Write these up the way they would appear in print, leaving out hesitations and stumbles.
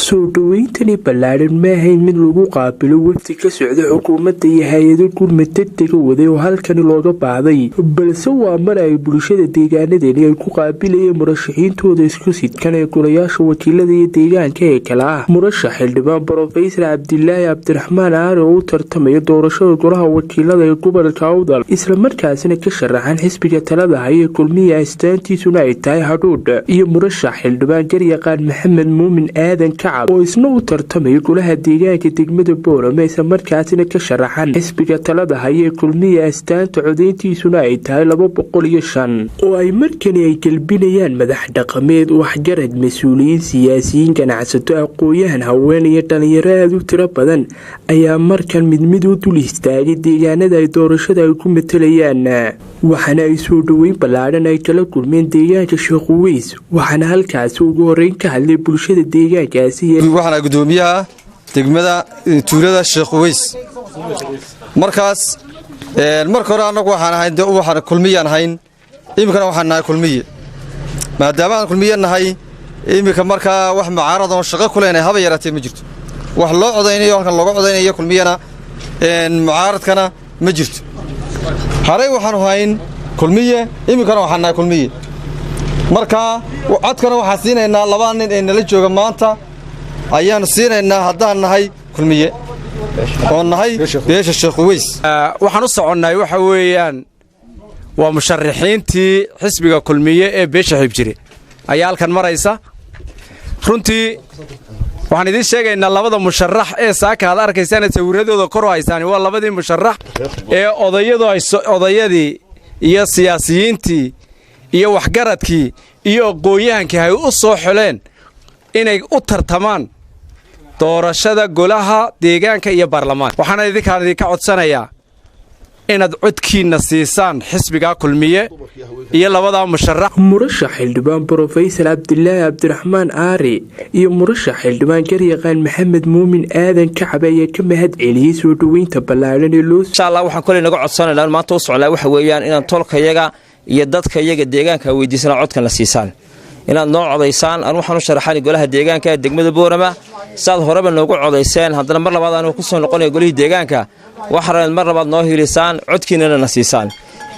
soo dhaweyntan ballaaran ma ahayn mid lagu qaabilo wafdi ka socda xukuumadda iyo hay-ado gurmad degdega waday oo halkani looga baahday, balse waa mar ay bulshada deegaanadani ay ku qaabilayeen murashaxiintooda isku sidkan ee golayaasha wakiilada iyo deegaanka ee kale ah murashax xildhibaan Professor Cabdilaahi Cabdiraxmaan Aare oo u tartamaya doorashada golaha wakiilada ee gobolka Awdal, isla markaasina ka sharaxan xisbiga talada haya kulmiye astaantiisuna ay tahay hadhuudh, iyo murashax xildhibaan garyaqaan Maxamed Muumin Aadan Kacab oo isna u tartamaya golaha deegaanka degmada Boorama, isla markaasina ka sharaxan xisbiga talada haya kulmiye astaanta codeyntiisuna ay tahay 205 oo ay markani ay galbinayaan madax dhaqameed, waxgarad, mas'uuliyiin, siyaasiyiin, ganacsato, aqoon-yahan, haween iyo dhalinyaro aad u tiro badan ayaa markan mid u dul istaagay deegaanada ay doorashada ay ku matalayaan, waxaana ay soo dhaweyn ballaaran ay kala kulmeen deegaanka Sheekh Uways, waxaana halkaasi ugu horeyn ka hadlay bulshada deegaankaasi waxaana gudoomiyaha degmada tuulada Sheekh Uways. markaas marka hore anagu waxaan kulmiyaan hayn, imikana waxaan nahay kulmiye, maadaama aan kulmiye nahay imika markaa wax mucaarad oo shaqo ku leenahay haba yaraatee ma jirto, wax loo codeynayo halkan looga codeynayo kulmiyana mucaaradkana ma jirto. haray waxaan hayn kulmiye, imikana waxaan nahay kulmiye, markaa codkana waxaan siinaynaa laba nin ee nala jooga maanta ayaanu siinaynaa haddaan nahay kulmiye oo nahay beesha Sheekh Uways. waxaan u soconnay waxa weeyaan waa musharaxiintii xisbiga kulmiye ee beesha Xibjire ayaa halkan maraysa. runtii waxaan idin sheegaynaa labada musharax ee saaka aad arkaysaan sawiradooda kor u haysaan waa labadii musharax ee odayadii iyo siyaasiyiintii iyo waxgaradkii iyo aqoon-yahankii ay u soo xuleen inay u tartamaan doorashada golaha deegaanka iyo baarlamaanka. waxaan idinka codsanayaa inaad codkiina siisaan xisbiga kulmiye iyo labada musharax. murashax xildhibaan Professor Cabdilaahi Cabdiraxmaan Aare iyo murashax xildhibaan garyaqaan Maxamed Muumin Aadan Kacab ayaa ka mahad celiyay soo dhaweynta ballaaran ee loo insha Allah waxaan kulay naga codsanaynaa maanta u socnaa waxa weeyaan inaan tolkayaga iyo dadkayaga deegaanka weydiisana codkan la siisaan, inaad noo codeysaan. aan waxaan u sharaxay golaha deegaanka ee degmada Boorama, saad horeba noogu codeyseen, haddana mar labaad aan ku soo noqonayo golihii deegaanka, waxaan mar labaad noo hiilisaan codkiinana na siisaan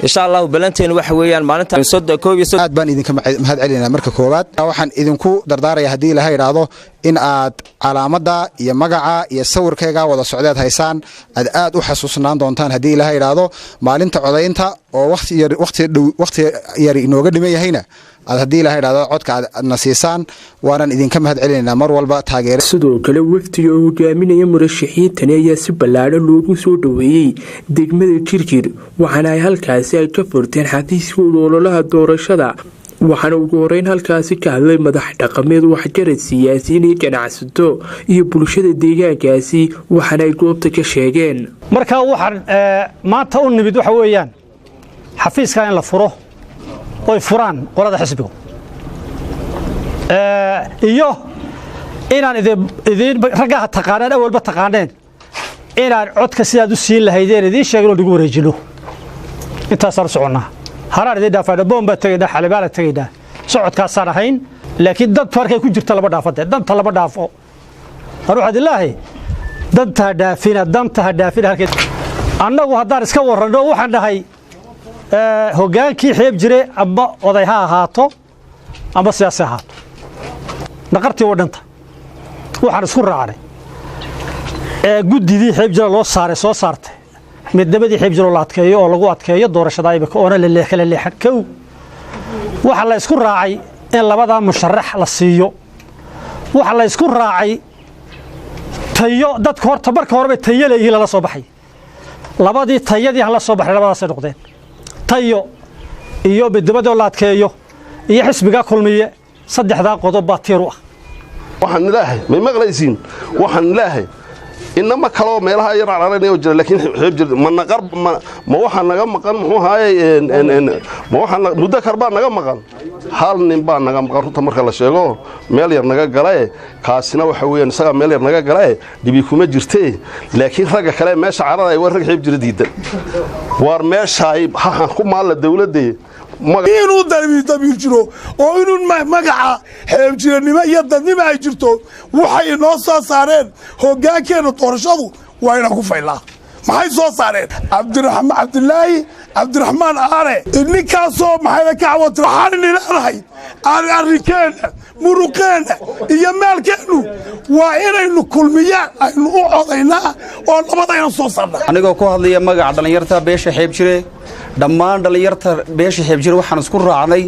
insha Allah. balanteen waxa weeyaan maalinta aad baan idinka mahad celinaa. marka koowaad waxaan idinku dardaarayaa haddii la yiraahdo in aad calaamada iyo magaca iyo sawirkayga wada socdeed haysaan, aad u xasuusnaan doontaan haddii la yiraahdo maalinta codeynta oo waqti yar inooga dhiman yahayna haddii la yiraahdo codka aad na siisaan, waanan idinka mahad celinaynaa mar walba taageero. sidoo kale wafdiga oo hogaaminaya murashaxiintani ayaa si ballaaran loogu soo dhaweeyey degmada Kirkir, waxaana ay halkaasi ay ka furteen xafiiskooda ololaha doorashada, waxaana ugu horeyn halkaasi ka hadlay madax dhaqameed, waxgarad, siyaasiyiin iyo ganacsato iyo bulshada deegaankaasi, waxaana ay goobta ka sheegeen. markaa waxaan maanta u nimid waxa weeyaan xafiiska in la furo oo furaan qolada xisbiga iyo inaan idin ragaha taqaanaan awalba taqaaneen inaan codka sidaad u siin lahaydeen idin sheegno dhigu wareejino. intaas aan soconnaa haraan idin dhaafayna boomba tagayna xalibaala tagayna socodkaasaan ahayn, laakiin dad farkay ku jirta laba dhaafade danta laba dhaafo ruuxa ilaahay danta dhaafina halkay annagu haddaan iska warrano waxaan dhahay hogaankii Xibjire ama oday ha ahaato ama siyaasi ahaato naqartii wadanta waxaan isku raacnay gudidii Xibjire loo soo saartay midnimada Xibjire oo la adkeeyo oo lagu adkeeyo doorashada imika oo la leexan kow waxa la isku raacay in labada musharax la siiyo, waxa la isku raacay tayo dadka horta marka hore tayo leeyihiin la soo baxay, labadii tayadii la soo baxay labadaas ay noqdeen tayo iyo midnimada la adkeeyo iyo xisbiga kulmiye, saddexda qodob baa tiir u ah. waxaan ilaahay ma maqlaysiin, waxaan ilaahay inama kala meelaha yar calaanayo jira, laakiin Xibjire ma waxa naga maqan muxuu haayay ma waxa muddo karbaa naga maqan, hal nin baa naga maqan runta marka la sheego, meel yar naga galay kaasina waxa weeyaan isaga meel yar naga galay dibi kuma jirtay, laakiin ragga kale meesha carada ay war rag Xibjire diidan war meesha ay ku maal dawladda inuu dabiir jiro oo inuu magaca xeeb jiranimo iyo dadnimo ay jirto waxay inoo soo saareen hoggaankeena doorashadu waa inaan ku faylaa maxay soo saareen cabdiraxmaan aare ninkaasoo maxayna ka cawatir waxaan leedahay arrinkeenna muruqeenna iyo maalkeennu waa inaynu kulmiyaan aynu u codaynaa oo nabadayna soo saarnaa anigoo ku hadlaya magaca dhallinyarta beesha xeeb jire dhammaan dhallinyarta beesha xeeb jire waxaan isku raacnay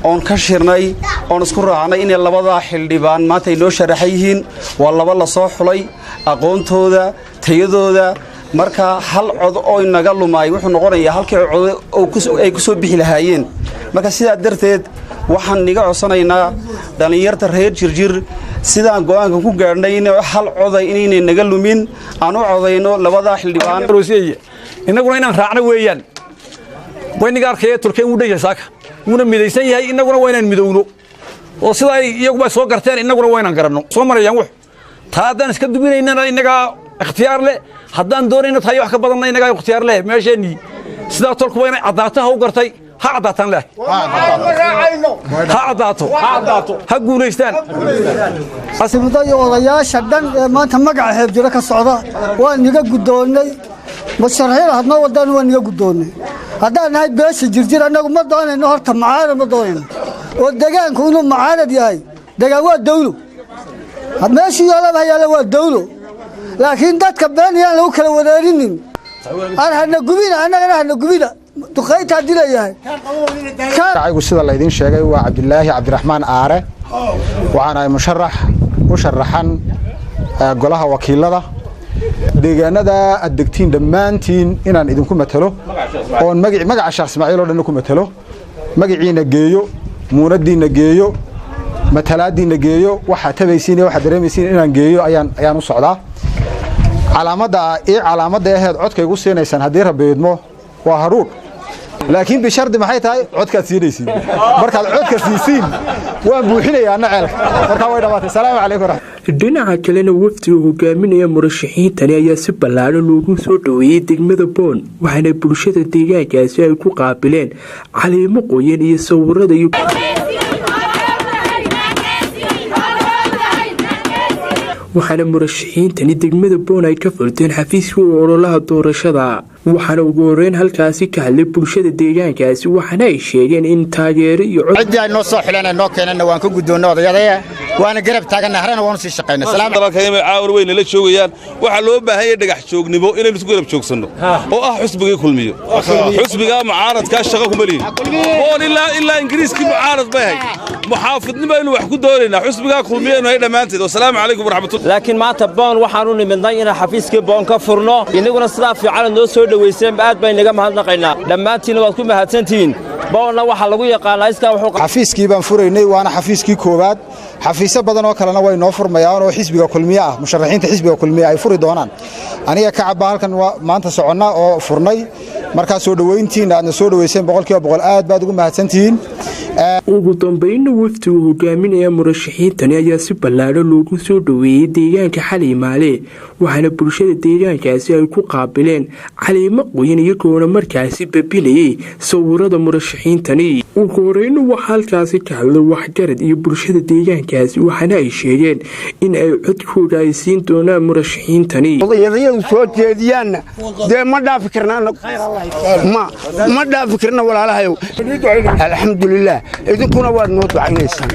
oon ka shirnay oon isku raacnay inay labadaa xildhibaan maanta ay noo sharaxan yihiin waa laba la soo xulay aqoontooda tayadooda marka hal cod oo inaga lumay wuxuu noqonayaa halkii cod ay ku soo bixi lahaayeen marka sidaa darteed waxaan niga codsanaynaa dhallinyarta reer jirjir sidaan go'aanka ku gaadhnay in hal coday inaynay naga lumin aan u codayno labadaa xildhibaan innaguna inaan raacno weeyaan wayniga arkaya turkeen wuu dhan yahay saaka wuuna midaysan yahay innaguna waa inaan midowno oo sida ay iyaguba soo garteen innaguna waa inaan garanno soo marayaan wax taa haddaan iska duminaynana innagaa ikhtiyaar leh haddaan doonayno tahay wax ka badanna innagaa ikhtiyaar leh meesheenii sidaa tolkuba inay caddaato ha u gartay ha caddaataan leh ha caddaato ha guulaystaan caasimadda iyo odayaasha dhan ee maanta magaca xeeb jiro ka socda waa niga guddoonnay musharaxiin hadnoo wadaan waa niga guddoonnay haddaan nahay beesha jirjir annagu ma doonayno horta macaanad ma doonayno oo degaanku inuu macaanad yahay degaan waa dawlo meeshii yoolaba yaalla waa dawlo laakiin dadka been yaan lagu kala wareerinin aan hana gubina annagana hana gubina duqayntaa dilayahay magacigu sida laydiin sheegay waa cabdilaahi cabdiraxmaan aare waxaan ahay u sharaxan golaha wakiilada deegaanada aad degtiin dhammaantiin inaan idinku matalo oon magaca sheekh ismaaciil oo dhan ku matalo magaciina geeyo muunadiina geeyo matalaadiina geeyo waxa tabaysiin iyo waxa dareemaysiin inaan geeyo ayaan u socdaa calaamadda aheed codka igu siinaysaan haddii rabeedmo waa haruur laakiin bishardi maxay tahay codkaad siinaysiin markaad codka siisiin waan buuxinayaa anna ceelka markaa way dhammaatay salaamu calaykum dhinaca kalena wafdiga hogaaminaya murashaxiintani ayaa si ballaadhan loogu soo dhoweeyey degmada boon waxaana bulshada deegaankaasi ay ku qaabileen caleemo qoyan iyo sawirada iyo waxaana murashaxiintani degmada boon ay ka furteen xafiiskii ololaha doorashada waxaana ugu horeyn halkaasi ka hadlay bulshada deegaankaasi waxaana ay sheegeen in taageero iyo ciddii ay noo soo xileen noo keenana waan ka guddoonno odayadaya waana garab taaganna harana waanu sii shaqaynay caawar weyna la joogayaan waxaa loo baahan yahay dhagax joognimo inaynu isku garab joogsanno oo ah xusbigii kulmiyo xusbigaa mucaaradkaa shaqo kuma lihin boon ilaa ingiriiskii mucaarad bay ahayd muxaafidnimo aynu wax ku doonaynaa xusbigaa kulmiyaynu hay dhammaanteed wasalaamu calaykum waraxmatullahi laakiin maanta boon waxaanu nimidnay inaan xafiiskii boon ka furno inaguna sidaa fiican noo soo dhaweyseen aad baan inaga mahadnaqaynaa dhammaantiina waad ku mahadsantihiin boonna waxa lagu yaqaanaa iskaa wuxuu xafiiskii baan furaynay waana xafiiskii koowaad xafiisyo badan oo kalena way noo furmayaan oo xisbiga kulmiye ah musharaxiinta xisbiga kulmiye ay furi doonaan aniga ka cabba halkan maanta soconna oo furnay markaa soo dhaweyntiina aadna soo dhaweyseen 100% aad baad ugu mahadsantihiin ugu dambeynna wafdigu hogaaminaya murashaxiintani ayaa si ballaadhan loogu soo dhoweeyey deegaanka xaliimaale waxaana bulshada deegaankaasi ay ku qaabileen caleemo qoyan iyagoona markaasi babinayay sawirada murashaxiintani ugu horeyna waxaa halkaasi ka hadlay waxgarad iyo bulshada deegaankaasi waxaana ay sheegeen in ay codkooda ay siin doonaan murashaxiintani odayadayadu soo jeediyaanna dee ma dhaafi karna ma dhaafi karna walaalahayow alxamdulilah idinkuna waad noo ducaynaysaan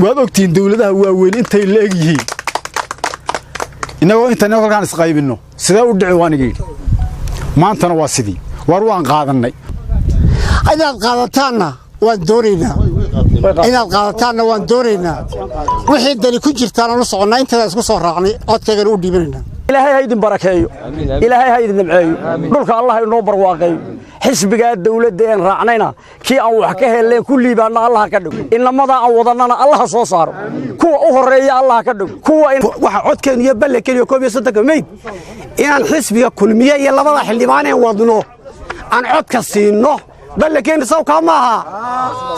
waad ogtihiin dawladaha waaweyn intay leeg yihiin innagoo intaan halkaan isqaybinno sidee u dhici waan iga yidhi maantana waa sidii war waan qaadannay inaad qaadataanna waan doonaynaa wixii dani ku jirtaana la soconnaa intadaa isku soo raacnay codkaygana u dhiibanaynaa ilaahay ha idin barakeeyo ilaahay ha idin nimceeyo dhulka allah inoo barwaaqeeyo xisbigaa dawladda een raacnayna kii aan wax ka helleen kullii baana allah ka dhigo inamadaa aan wadannana allah soo saaro kuwa u horreeya allah ka dhigo waxa codkeen iyo ballankeena iyo 13 meyd inaan xisbiga kulmiye iyo labada xildhibaan ee wadno aan codka siinno ballakeena sawkaa maaha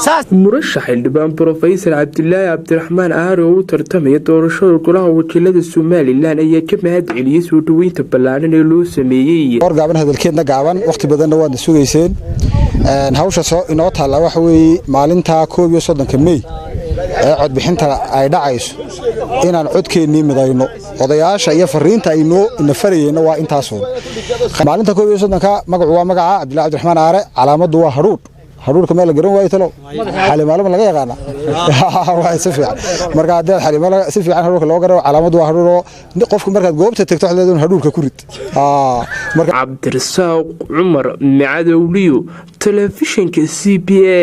saas murashax xildhibaan Professor Cabdilaahi Cabdiraxmaan Aare oo u tartamaya doorashada golaha wakiilada Somaliland ayaa ka mahad celiyay soo dhaweynta ballaaran ee loo sameeyay wargaaban hadalkeedna gaaban waqti badanna waad sugayseen hawsha soo inoo taala waxa weeye maalinta 31 May ee codbixinta ay dhacayso inaan codkeennii midayno odayaasha iyo fariinta ay noo nafarayeen waa intaas oo maalinta 31 magacu waa magaca Cabdilaahi Cabdiraxmaan Aare calaamadu waa haruurka meel garan way talo xalimaalo laga yaqaana waa si fiican marka hadii xalimaalo si fiican haruurka loo garo calaamadu waa haruuro qofku markaad goobta tagto xaleedo haruurka ku rid marka Cabdirasaaq Cumar Macadowliyo telefishinka CBA